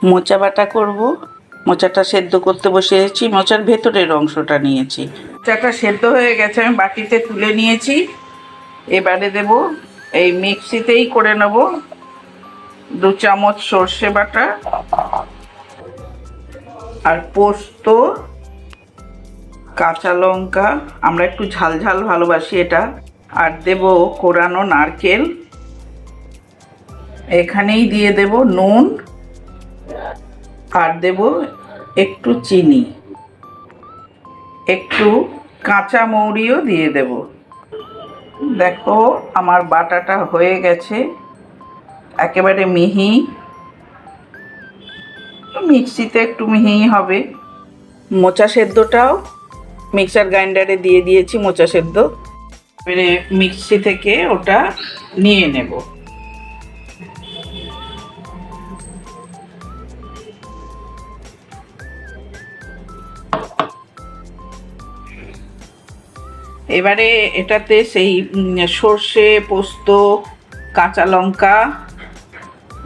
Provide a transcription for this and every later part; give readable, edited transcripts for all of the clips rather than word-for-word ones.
মোচা বাটা করব। মোচাটা সেদ্ধ করতে বসিয়েছি, মোচার ভেতরের অংশটা নিয়েছি। মোচাটা সেদ্ধ হয়ে গেছে, আমি বাটিতে তুলে নিয়েছি। এবারে দেব, এই মিক্সিতেই করে নেব, 2 চামচ সর্ষে বাটা আর পোস্ত, কাঁচা লঙ্কা, আমরা একটু ঝাল ঝাল ভালোবাসি এটা, আর দেব কোরানো নারকেল। এখানেই দিয়ে দেব নুন, আর দেব একটু চিনি, একটু কাঁচা মৌরিও দিয়ে দেব। দেখো আমার বাটাটা হয়ে গেছে, একেবারে মিহি। মিক্সিতে একটু মিহি হবে। মোচা সেদ্ধটাও মিক্সার গ্রাইন্ডারে দিয়ে দিয়েছি, মোচা সেদ্ধ। এবারে মিক্সি থেকে ওটা নিয়ে নেব। এবারে এটাতে সেই সর্ষে, পোস্ত, কাঁচা লঙ্কা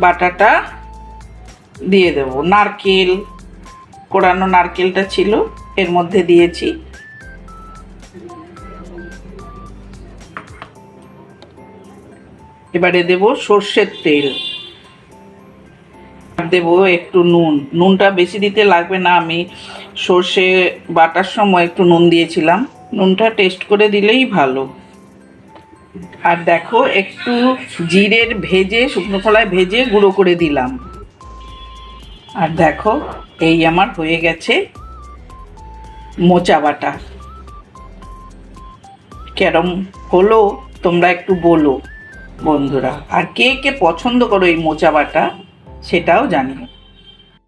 বাটাটা দিয়ে দেব। নারকেল, কোরানো নারকেলটা ছিল, এর মধ্যে দিয়েছি। এবারে দেব সর্ষের তেল, আর দেব একটু নুন। নুনটা বেশি দিতে লাগবে না, আমি সর্ষে বাটার সময় একটু নুন দিয়েছিলাম, নুনটা টেস্ট করে দিলেই ভালো। আর দেখো একটু জিরের ভেজে, শুকনো খোলায় ভেজে গুঁড়ো করে দিলাম। আর দেখো এই আমার হয়ে গেছে মোচা বাটা। কেরম হলো তোমরা একটু বলো বন্ধুরা, আর কে কে পছন্দ করো এই মোচা বাটা সেটাও জানিও।